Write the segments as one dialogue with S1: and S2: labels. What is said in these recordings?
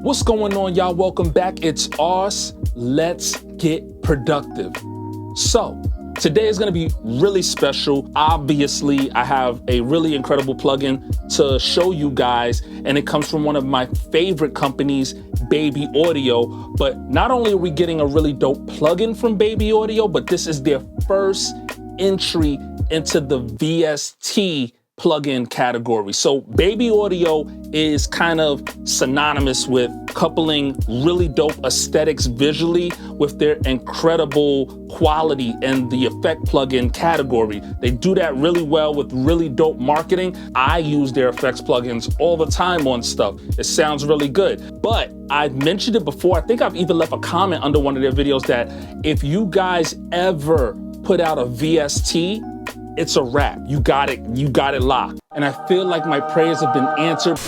S1: What's going on, y'all? Welcome back. It's Ars. Let's get productive. So, today is going to be really special. Obviously, I have a really incredible plugin to show you guys, and it comes from one of my favorite companies, Baby Audio. But not only are we getting a really dope plugin from Baby Audio, but this is their first entry into the VST plugin category. So Baby Audio is kind of synonymous with coupling really dope aesthetics visually with their incredible quality in the effect plugin category. They do that really well with really dope marketing. I use their effects plugins all the time on stuff. It sounds really good. But I've mentioned it before. I think I've even left a comment under one of their videos that if you guys ever put out a VST, it's a wrap. You got it locked. And I feel like my prayers have been answered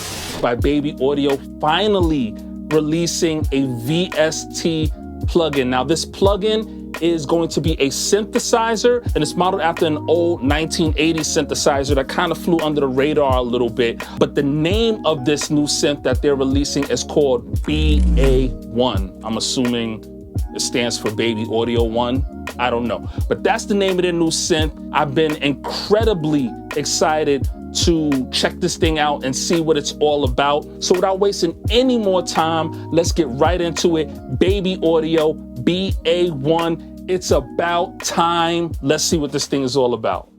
S1: by Baby Audio finally releasing a VST plugin. Now this plugin is going to be a synthesizer, and it's modeled after an old 1980s synthesizer that kind of flew under the radar a little bit. But the name of this new synth that they're releasing is called BA-1. I'm assuming it stands for Baby Audio 1. I don't know, but that's the name of their new synth. I've been incredibly excited to check this thing out and see what it's all about. So without wasting any more time, let's get right into it. Baby Audio, BA-1, it's about time. Let's see what this thing is all about.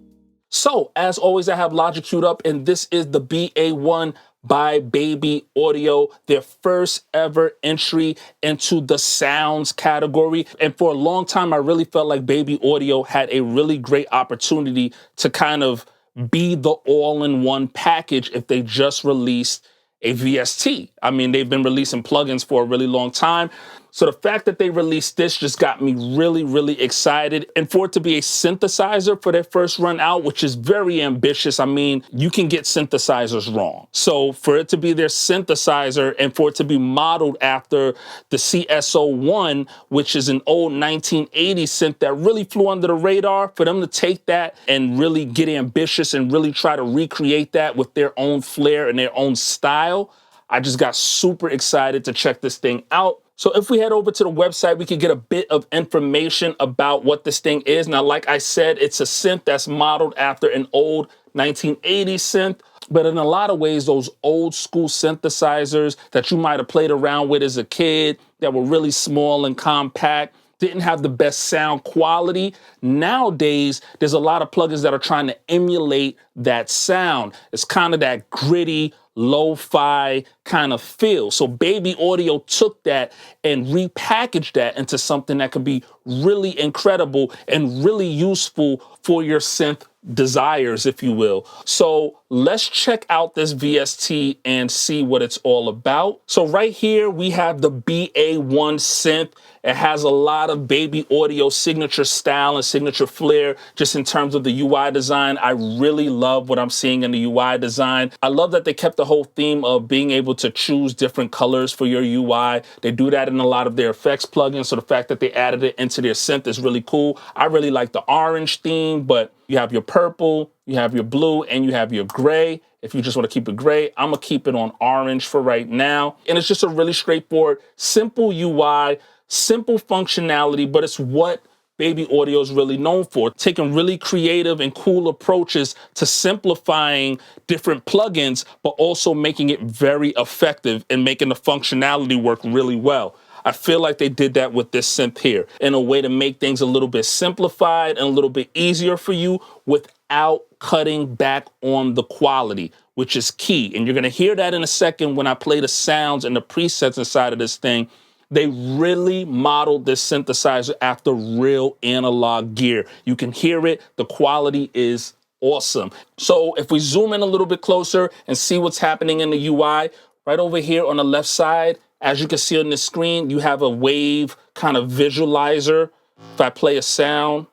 S1: So as always, I have Logic queued up, and this is the BA-1 by Baby Audio, their first ever entry into the sounds category. And for a long time, I really felt like Baby Audio had a really great opportunity to kind of be the all-in-one package if they just released a VST. I mean, they've been releasing plugins for a really long time. So the fact that they released this just got me really, really excited. And for it to be a synthesizer for their first run out, which is very ambitious. I mean, you can get synthesizers wrong. So for it to be their synthesizer and for it to be modeled after the CS01, which is an old 1980s synth that really flew under the radar, for them to take that and really get ambitious and really try to recreate that with their own flair and their own style, I just got super excited to check this thing out. So if we head over to the website, we can get a bit of information about what this thing is. Now, like I said, it's a synth that's modeled after an old 1980s synth. But in a lot of ways, those old school synthesizers that you might have played around with as a kid that were really small and compact, didn't have the best sound quality. Nowadays, there's a lot of plugins that are trying to emulate that sound. It's kind of that gritty, lo-fi kind of feel. So Baby Audio took that and repackaged that into something that could be really incredible and really useful for your synth desires, if you will. So let's check out this VST and see what it's all about. So right here, we have the BA-1 synth. It has a lot of Baby Audio signature style and signature flair just in terms of the UI design. I really love what I'm seeing in the UI design. I love that they kept the whole theme of being able to choose different colors for your UI. They do that in a lot of their effects plugins, so the fact that they added it into their synth is really cool. I really like the orange theme, but you have your purple, you have your blue, and you have your gray. If you just want to keep it gray, I'm going to keep it on orange for right now. And it's just a really straightforward, simple UI, simple functionality, but it's what Baby Audio is really known for, taking really creative and cool approaches to simplifying different plugins, but also making it very effective and making the functionality work really well. I feel like they did that with this synth here in a way to make things a little bit simplified and a little bit easier for you without cutting back on the quality, which is key. And you're going to hear that in a second when I play the sounds and the presets inside of this thing. They really modeled this synthesizer after real analog gear. You can hear it. The quality is awesome. So if we zoom in a little bit closer and see what's happening in the UI, right over here on the left side, as you can see on the screen, you have a wave kind of visualizer. If I play a sound,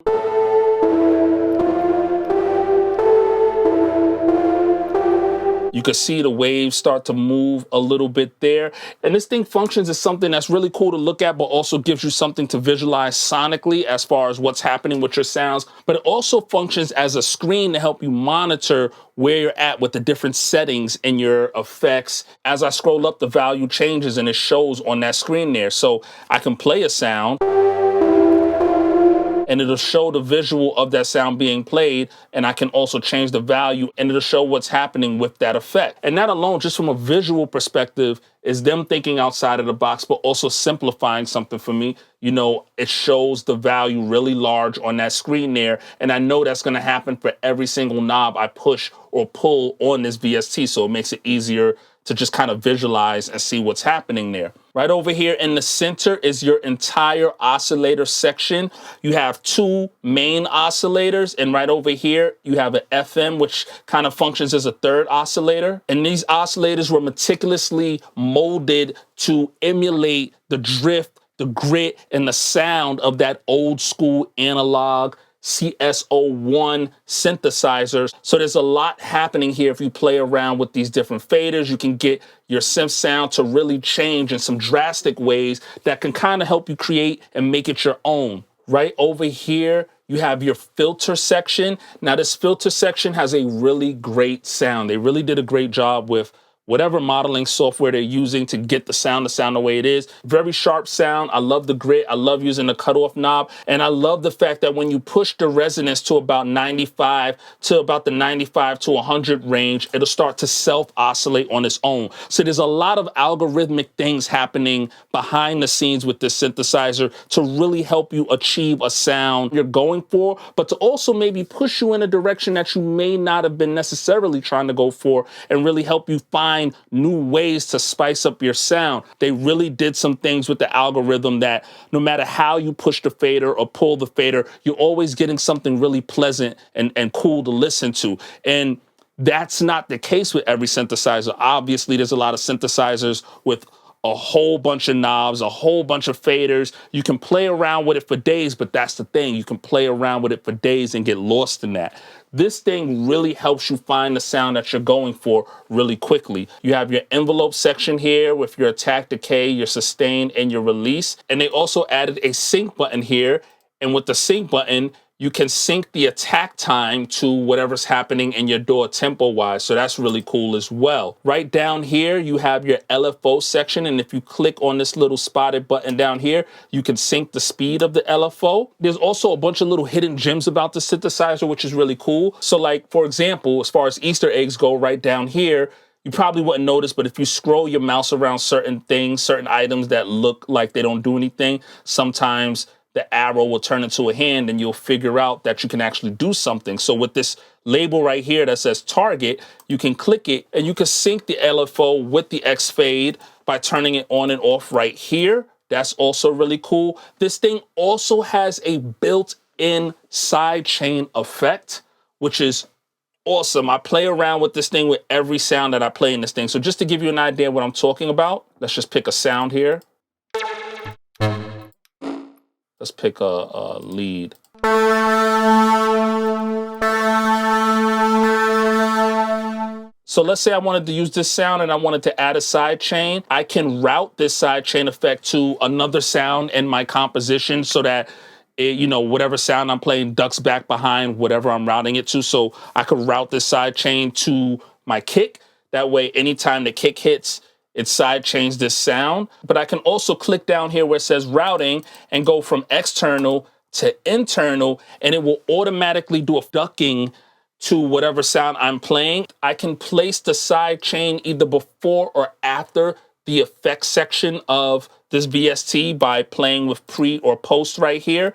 S1: You can see the waves start to move a little bit there. And this thing functions as something that's really cool to look at, but also gives you something to visualize sonically as far as what's happening with your sounds. But it also functions as a screen to help you monitor where you're at with the different settings in your effects. As I scroll up, the value changes and it shows on that screen there. So I can play a sound, and it'll show the visual of that sound being played, and I can also change the value, and it'll show what's happening with that effect. And that alone, just from a visual perspective, is them thinking outside of the box, but also simplifying something for me. You know, it shows the value really large on that screen there, and I know that's gonna happen for every single knob I push or pull on this VST, so it makes it easier to just kind of visualize and see what's happening there. Right over here in the center is your entire oscillator section. You have two main oscillators, and right over here you have an FM, which kind of functions as a third oscillator. And these oscillators were meticulously molded to emulate the drift, the grit, and the sound of that old school analog CS01 synthesizers. So there's a lot happening here. If you play around with these different faders, you can get your synth sound to really change in some drastic ways that can kind of help you create and make it your own. Right over here, you have your filter section. Now this filter section has a really great sound. They really did a great job with whatever modeling software they're using to get the sound the way it is. Very sharp sound. I love the grit. I love using the cutoff knob. And I love the fact that when you push the resonance to about 95 to 100 range, it'll start to self-oscillate on its own. So there's a lot of algorithmic things happening behind the scenes with this synthesizer to really help you achieve a sound you're going for, but to also maybe push you in a direction that you may not have been necessarily trying to go for, and really help you find new ways to spice up your sound. They really did some things with the algorithm that no matter how you push the fader or pull the fader, you're always getting something really pleasant and cool to listen to. And that's not the case with every synthesizer. Obviously, there's a lot of synthesizers with a whole bunch of knobs, a whole bunch of faders. You can play around with it for days, but that's the thing. You can play around with it for days and get lost in that. This thing really helps you find the sound that you're going for really quickly. You have your envelope section here with your attack, decay, your sustain, and your release. And they also added a sync button here. And with the sync button, you can sync the attack time to whatever's happening in your DAW tempo-wise. So that's really cool as well. Right down here, you have your LFO section. And if you click on this little spotted button down here, you can sync the speed of the LFO. There's also a bunch of little hidden gems about the synthesizer, which is really cool. So like, for example, as far as Easter eggs go, right down here, you probably wouldn't notice, but if you scroll your mouse around certain things, certain items that look like they don't do anything, sometimes the arrow will turn into a hand and you'll figure out that you can actually do something. So with this label right here that says target, you can click it and you can sync the LFO with the X fade by turning it on and off right here. That's also really cool. This thing also has a built-in sidechain effect, which is awesome. I play around with this thing with every sound that I play in this thing. So just to give you an idea of what I'm talking about, let's just pick a sound here. Let's pick a lead. So let's say I wanted to use this sound and I wanted to add a side chain. I can route this side chain effect to another sound in my composition so that it, you know, whatever sound I'm playing ducks back behind whatever I'm routing it to. So I could route this side chain to my kick. That way, anytime the kick hits, it side chains this sound. But I can also click down here where it says routing and go from external to internal, and it will automatically do a ducking to whatever sound I'm playing. I can place the side chain either before or after the effects section of this VST by playing with pre or post right here.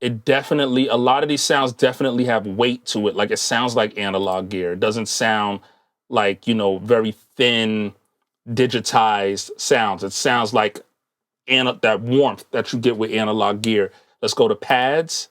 S1: It definitely, a lot of these sounds definitely have weight to it. Like it sounds like analog gear. It doesn't sound like, you know, very thin, digitized sounds. It sounds like that warmth that you get with analog gear. Let's go to pads.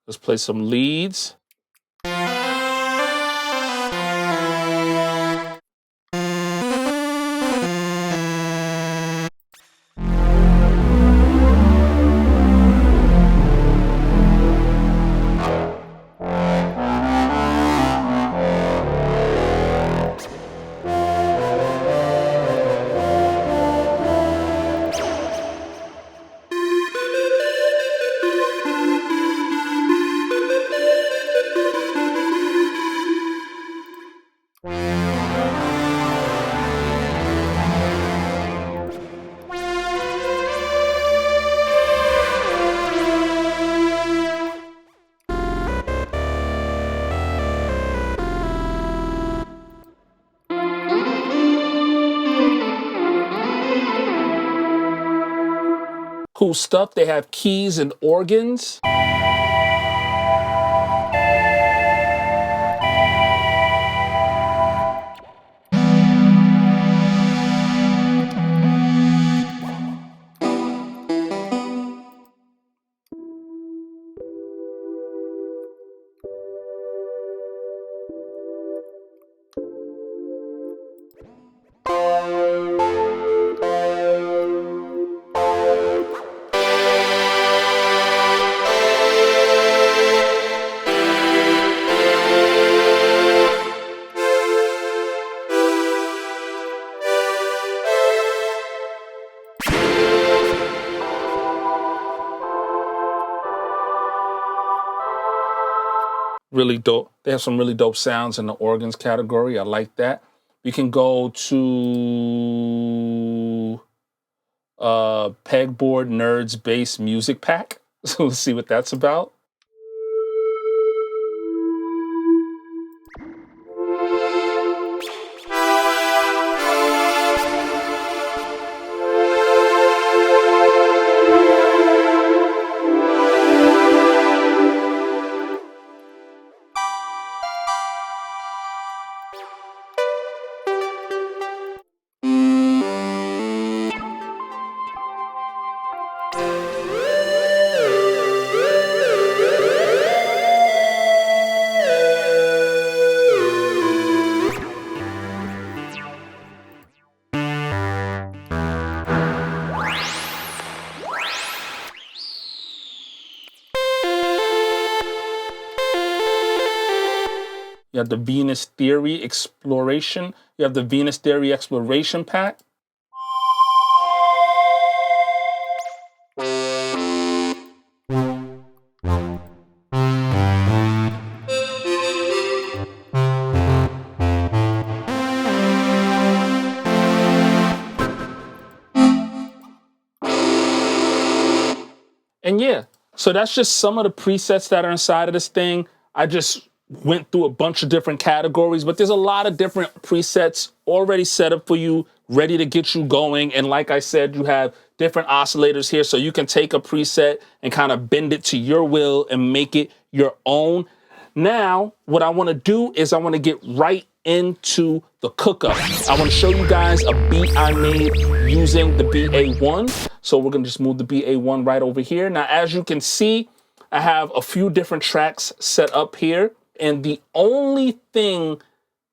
S1: Let's play some leads. Cool stuff. They have keys and organs. Really dope. They have some really dope sounds in the organs category. I like that. We can go to Pegboard Nerds Bass Music Pack. So let's see what that's about. You have the Venus Theory Exploration. You have the Venus Theory Exploration Pack. And yeah, so that's just some of the presets that are inside of this thing. I just went through a bunch of different categories, but there's a lot of different presets already set up for you, ready to get you going. And like I said, you have different oscillators here, so you can take a preset and kind of bend it to your will and make it your own. Now, what I want to do is I want to get right into the cookup. I want to show you guys a beat I made using the BA-1. So we're going to just move the BA-1 right over here. Now, as you can see, I have a few different tracks set up here. And the only thing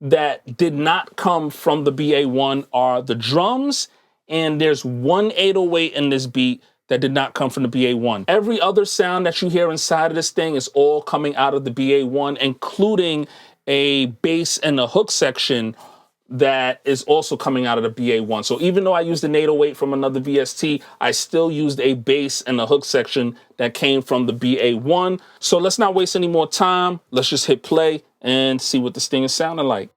S1: that did not come from the BA-1 are the drums and there's one 808 in this beat that did not come from the BA-1. Every other sound that you hear inside of this thing is all coming out of the BA-1, including a bass and a hook section that is also coming out of the BA-1. So even though I used an 808 from another VST, I still used a bass and a hook section that came from the BA-1. So let's not waste any more time. Let's just hit play and see what this thing is sounding like.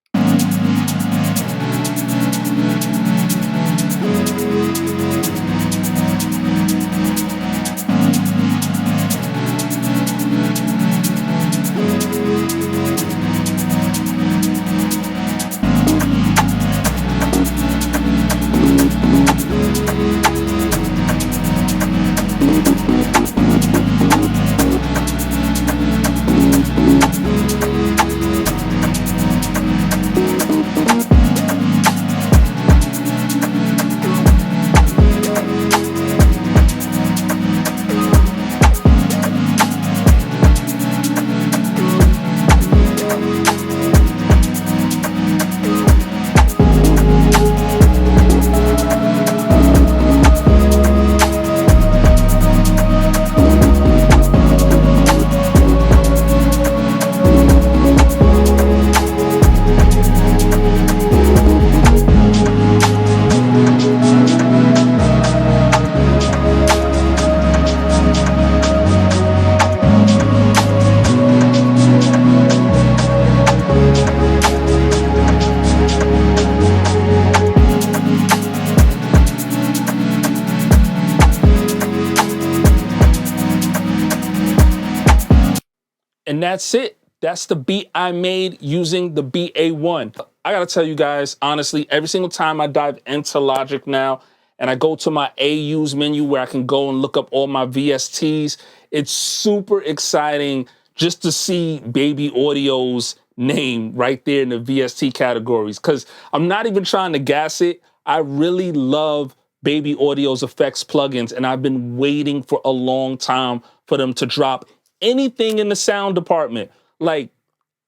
S1: And that's it. That's the beat I made using the BA-1. I gotta tell you guys, honestly, every single time I dive into Logic now and I go to my AUs menu where I can go and look up all my VSTs, it's super exciting just to see Baby Audio's name right there in the VST categories. Because I'm not even trying to gas it. I really love Baby Audio's effects plugins, and I've been waiting for a long time for them to drop anything in the sound department, like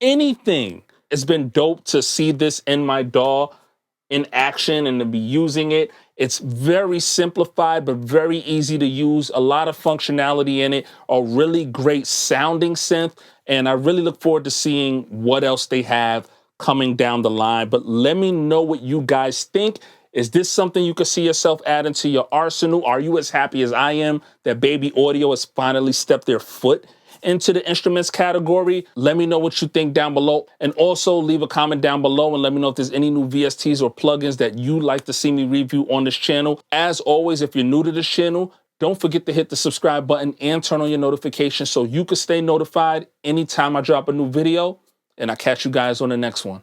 S1: anything. It's been dope to see this in my DAW in action and to be using it. It's very simplified, but very easy to use. A lot of functionality in it, a really great sounding synth. And I really look forward to seeing what else they have coming down the line. But let me know what you guys think. Is this something you could see yourself adding to your arsenal? Are you as happy as I am that Baby Audio has finally stepped their foot into the instruments category? Let me know what you think down below. And also leave a comment down below and let me know if there's any new VSTs or plugins that you'd like to see me review on this channel. As always, if you're new to this channel, don't forget to hit the subscribe button and turn on your notifications so you can stay notified anytime I drop a new video. And I'll catch you guys on the next one.